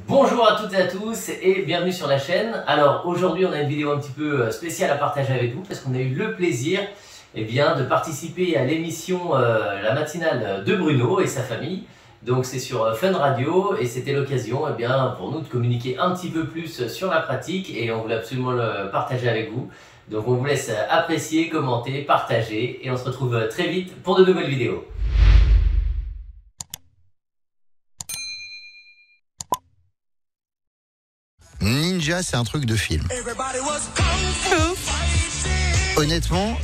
Bonjour à toutes et à tous et bienvenue sur la chaîne. Alors aujourd'hui on a une vidéo un petit peu spéciale à partager avec vous parce qu'on a eu le plaisir de participer à l'émission La Matinale de Bruno et sa famille. Donc c'est sur Fun Radio et c'était l'occasion pour nous de communiquer un petit peu plus sur la pratique et on voulait absolument le partager avec vous. Donc on vous laisse apprécier, commenter, partager et on se retrouve très vite pour de nouvelles vidéos. Ninja, c'est un truc de film. Honnêtement,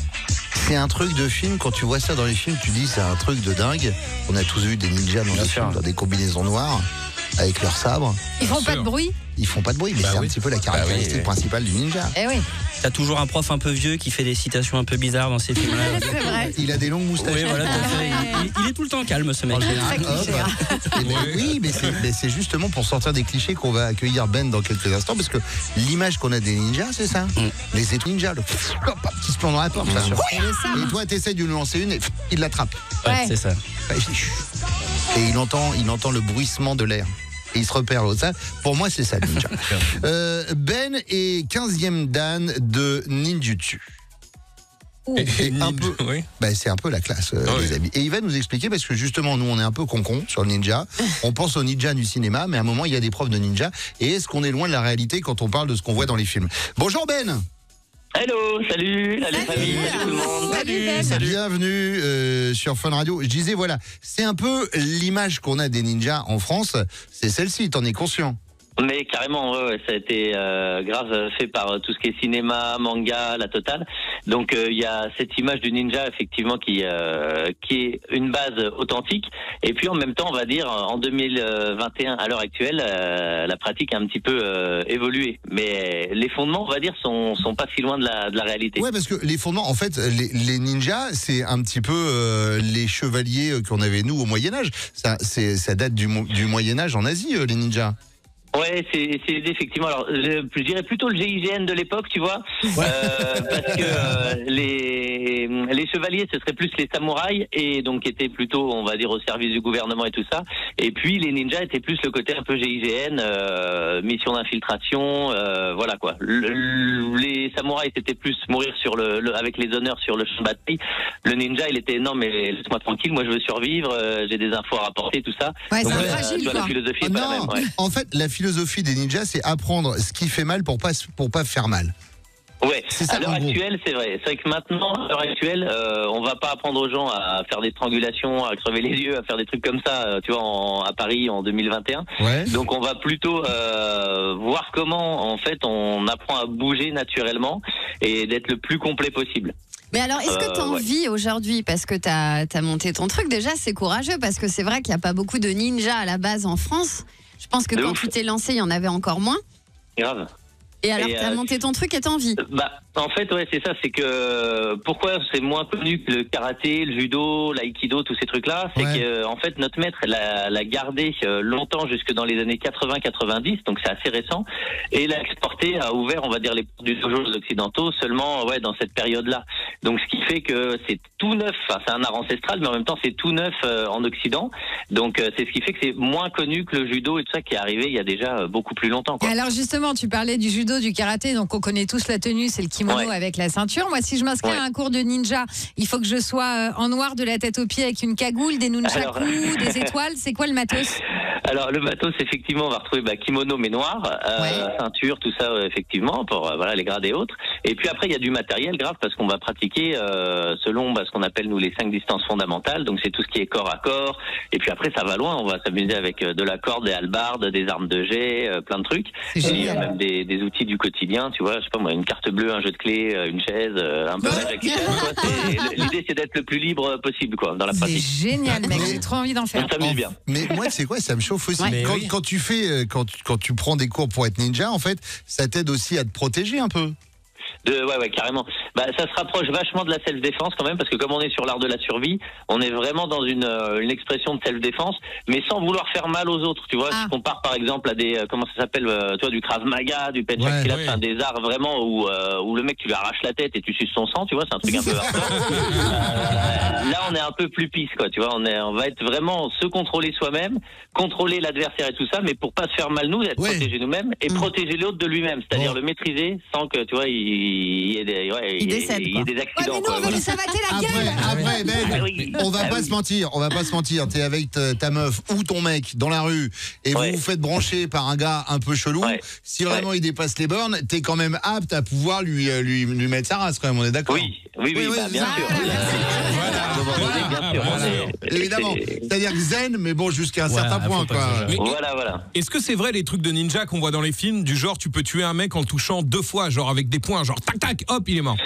c'est un truc de film. Quand tu vois ça dans les films, tu dis c'est un truc de dingue. On a tous vu des ninjas dans les films, dans des combinaisons noires, avec leurs sabres. Ils font pas de bruit. Ils font pas de bruit, mais c'est un petit peu la caractéristique principale du ninja. Eh oui. T'as toujours un prof un peu vieux qui fait des citations un peu bizarres dans ces films-là. C'est vrai. Il a des longues moustaches. Oui, voilà, il est tout le temps calme, ce mec. En général, oui, mais c'est justement pour sortir des clichés qu'on va accueillir Ben dans quelques instants, parce que l'image qu'on a des ninjas, c'est ça. Les étoiles ninjas, qui se plante dans la porte. Et toi, t'essaies de lui lancer une et il l'attrape. Ouais, c'est ça. Et il entend le bruissement de l'air. Et il se repère l'autre. Ça, pour moi, c'est ça, ninja. Ben est 15e dan de ninjutsu. C'est un peu la classe, les amis. Et il va nous expliquer, parce que justement, nous, on est un peu concon sur le ninja. On pense au ninja du cinéma, mais à un moment, il y a des profs de ninja. Et est-ce qu'on est loin de la réalité quand on parle de ce qu'on voit dans les films? Bonjour Ben. Hello, salut famille, salut tout le monde. Salut. Bienvenue sur Fun Radio. Je disais, voilà, c'est un peu l'image qu'on a des ninjas en France. C'est celle-ci, t'en es conscient? Mais carrément, ouais, ça a été grave fait par tout ce qui est cinéma, manga, la totale. Donc il y a cette image du ninja effectivement qui est une base authentique. Et puis en même temps, on va dire en 2021 à l'heure actuelle, la pratique a un petit peu évolué. Mais les fondements, on va dire, sont pas si loin de la réalité. Ouais, parce que les fondements, en fait, les ninjas, c'est un petit peu les chevaliers qu'on avait nous au Moyen Âge. Ça date du Moyen Âge en Asie, les ninjas. Ouais, c'est effectivement. Alors, je dirais plutôt le GIGN de l'époque, tu vois, parce que les chevaliers, ce serait plus les samouraïs et donc étaient plutôt, on va dire, au service du gouvernement et tout ça. Et puis les ninjas étaient plus le côté un peu GIGN, mission d'infiltration, voilà quoi. Les samouraïs c'était plus mourir avec les honneurs sur le champ de bataille. Le ninja, il était non mais laisse-moi tranquille, moi je veux survivre, j'ai des infos à rapporter, tout ça. Ouais, donc, c'est fragile, quoi. La philosophie est pas la même. Ouais. En fait, la philosophie des ninjas, c'est apprendre ce qui fait mal pour pas faire mal. Ouais, ça, à l'heure actuelle, c'est vrai. C'est vrai que maintenant, à l'heure actuelle, on va pas apprendre aux gens à faire des strangulations, à crever les yeux, à faire des trucs comme ça, tu vois, à Paris en 2021. Ouais. Donc on va plutôt voir comment, en fait, on apprend à bouger naturellement et d'être le plus complet possible. Mais alors, est-ce que tu as envie aujourd'hui, parce que tu as monté ton truc, déjà c'est courageux, parce que c'est vrai qu'il n'y a pas beaucoup de ninjas à la base en France. Je pense que quand tu t'es lancé, il y en avait encore moins. Grave. Et alors, tu as monté ton truc et t'as envie? En fait, ouais, c'est ça. C'est que pourquoi c'est moins connu que le karaté, le judo, l'aïkido, tous ces trucs-là, c'est que en fait notre maître l'a gardé longtemps, jusque dans les années 80-90, donc c'est assez récent, et l'a exporté, a ouvert, on va dire, les portes du dojo occidentaux seulement, dans cette période-là. Donc ce qui fait que c'est tout neuf. Enfin, c'est un art ancestral, mais en même temps c'est tout neuf en Occident. Donc c'est ce qui fait que c'est moins connu que le judo et tout ça, qui est arrivé il y a déjà beaucoup plus longtemps, quoi. Alors justement, tu parlais du judo, du karaté, donc on connaît tous la tenue, c'est le kimono avec la ceinture. Moi, si je m'inscris à un cours de ninja, il faut que je sois en noir de la tête aux pieds avec une cagoule, des nunchakus, des étoiles. C'est quoi le matos? Alors le matos, effectivement, on va retrouver kimono mais noir, ceinture, tout ça, effectivement, pour les grades et autres. Et puis après, il y a du matériel grave, parce qu'on va pratiquer selon ce qu'on appelle nous les 5 distances fondamentales. Donc c'est tout ce qui est corps à corps. Et puis après, ça va loin. On va s'amuser avec de la corde, des hallebardes, des armes de jet, plein de trucs. Et il y a même des outils du quotidien, tu vois. Je sais pas moi, une carte bleue, un jeu de clés, une chaise, un peu de jaquette. L'idée, c'est d'être le plus libre possible, quoi, dans la pratique. C'est génial, mec. J'ai trop envie d'en faire. On s'amuse bien. Mais moi, c'est quoi? Ça me chauffe aussi. Quand tu prends des cours pour être ninja, en fait, ça t'aide aussi à te protéger un peu. Ouais, carrément. Bah, ça se rapproche vachement de la self-défense quand même, parce que comme on est sur l'art de la survie, on est vraiment dans une expression de self-défense, mais sans vouloir faire mal aux autres, tu vois. Si on part par exemple à des, comment ça s'appelle, du Krav Maga, du Pencak Silat, enfin des arts vraiment où le mec tu lui arraches la tête et tu suces son sang, tu vois, c'est un truc un peu hardcore. Là on est un peu plus pisse, quoi, tu vois, on va être vraiment se contrôler soi-même, contrôler l'adversaire et tout ça, mais pour pas se faire mal nous, être protégés nous-mêmes et protéger l'autre de lui-même, c'est-à-dire le maîtriser sans que, tu vois, il y ait des accidents. Mais nous, on veut lui savater la gueule. Après, Ben, on va pas se mentir. T'es avec ta meuf ou ton mec dans la rue et vous vous faites brancher par un gars un peu chelou. Si vraiment il dépasse les bornes, t'es quand même apte à pouvoir lui mettre sa race, quand même. On est d'accord? Oui, bien sûr. Évidemment. C'est-à-dire que zen, mais bon, jusqu'à un certain point, quoi. Voilà. Est-ce que c'est vrai les trucs de ninja qu'on voit dans les films, du genre tu peux tuer un mec en le touchant 2 fois, genre avec des poings, genre tac tac, hop, il est mort?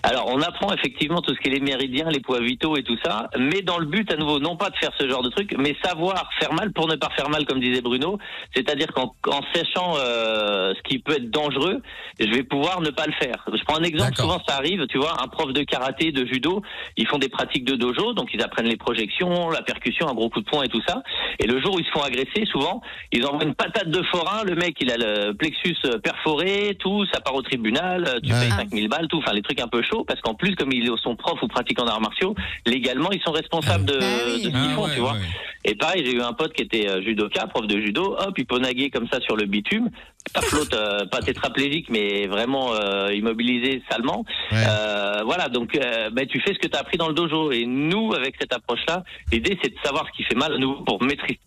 Alors, on apprend effectivement tout ce qui est les méridiens, les poids vitaux et tout ça, mais dans le but, à nouveau, non pas de faire ce genre de truc, mais savoir faire mal pour ne pas faire mal, comme disait Bruno. C'est-à-dire qu'en sachant ce qui peut être dangereux, je vais pouvoir ne pas le faire. Je prends un exemple, souvent ça arrive, tu vois, un prof de karaté, de judo, ils font des pratiques de dojo, donc ils apprennent les projections, la percussion, un gros coup de poing et tout ça. Et le jour où ils se font agresser, souvent, ils envoient une patate de forain, le mec, il a le plexus perforé, tout, ça part au tribunal, tu payes 5000 balles, tout, enfin les trucs un peu chauds. Parce qu'en plus, comme ils sont profs ou pratiquants d'arts martiaux, légalement, ils sont responsables de ce qu'ils font, tu vois. Et pareil, j'ai eu un pote qui était judoka, prof de judo, hop, il ponaguait comme ça sur le bitume, pas flotte, pas tétraplégique, mais vraiment immobilisé salement. Voilà, donc tu fais ce que tu as appris dans le dojo. Et nous, avec cette approche-là, l'idée, c'est de savoir ce qui fait mal, nous, pour maîtriser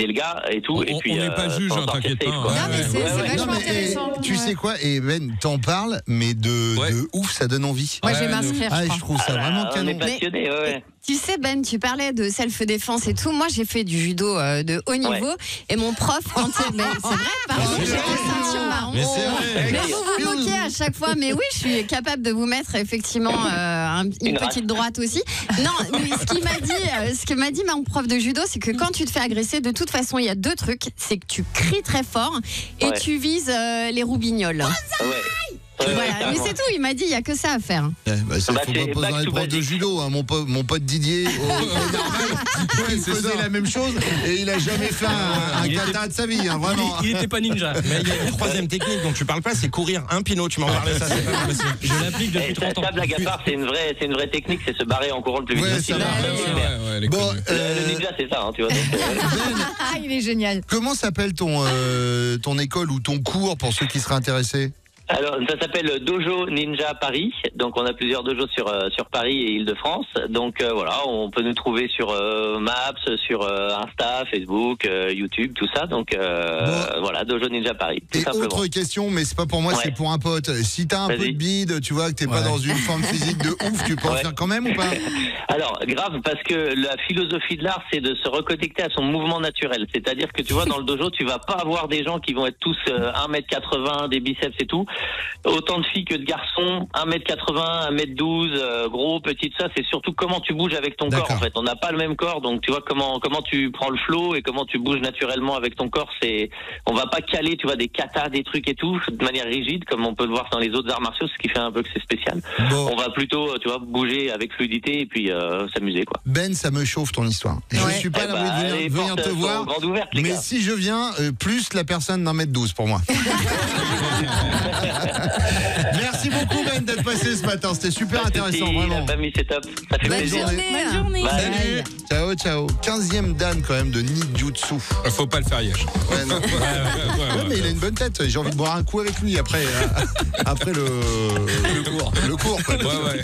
le gars et tout. Et puis, on n'est pas juge, t'inquiète pas. Non, mais c'est vachement intéressant. Tu sais quoi, et Ben, t'en parles, mais de ouf, ça donne envie. Moi, je vais m'inscrire. Je trouve ça vraiment canon. On est passionné, Tu sais, Ben, tu parlais de self-défense et tout. Moi, j'ai fait du judo de haut niveau. Et mon prof, quand c'est vrai, pardon, j'ai la ceinture marron. Mais c'est vrai. Mais vous vous moquez à chaque fois. Mais oui, je suis capable de vous mettre effectivement une petite droite aussi. Non, mais ce que m'a dit mon prof de judo, c'est que quand tu te fais agresser, de toute façon, il y a 2 trucs. C'est que tu cries très fort et tu vises les roubignoles. Voilà, mais c'est tout, il m'a dit, il n'y a que ça à faire. Ça, faut pas poser dans les profs de judo, hein. Mon pote Didier il faisait la même chose et il a jamais fait un kata de sa vie, hein, vraiment. Il était pas ninja. Mais il y a une 3e technique dont tu parles pas, c'est courir un pinot. Tu m'en parlais, ça, c'est pas possible. Je l'applique depuis 30 ans. Ça, blague à part, c'est une vraie technique, c'est se barrer en courant le plus vite possible. Bon, le ninja, c'est ça, hein, tu vois. Il est génial. Comment s'appelle ton école ou ton cours pour ceux qui seraient intéressés? Alors, ça s'appelle Dojo Ninja Paris. Donc, on a plusieurs dojos sur Paris et Île-de-France. Donc, voilà, on peut nous trouver sur Maps, sur Insta, Facebook, YouTube, tout ça. Donc, voilà, Dojo Ninja Paris, tout simplement. Autre question, mais c'est pas pour moi, c'est pour un pote. Si t'as un peu de bide, tu vois, que t'es pas dans une forme physique de ouf, tu peux en faire quand même ou pas? Alors, grave, parce que la philosophie de l'art, c'est de se reconnecter à son mouvement naturel. C'est-à-dire que, tu vois, dans le dojo, tu vas pas avoir des gens qui vont être tous 1m80, des biceps et tout. Autant de filles que de garçons, 1m80, 1m12, gros, petit, ça, c'est surtout comment tu bouges avec ton corps, en fait. On n'a pas le même corps, donc tu vois comment tu prends le flow et comment tu bouges naturellement avec ton corps, on va pas caler, tu vois, des katas, des trucs et tout, de manière rigide, comme on peut le voir dans les autres arts martiaux, ce qui fait un peu que c'est spécial. On va plutôt, tu vois, bouger avec fluidité et puis s'amuser, quoi. Ben, ça me chauffe ton histoire. Je suis pas là de venir te voir, mais si je viens, plus la personne d'1m12 pour moi. Merci beaucoup Ben d'être passé ce matin, c'était super intéressant, vraiment. La famille, c'est top. Ça fait plaisir. Bonne journée. Salut. Ciao. 15e dan quand même de Ninjutsu. Faut pas le faire Yesh. Mais il a une bonne tête, j'ai envie de boire un coup avec lui après le cours. Ouais.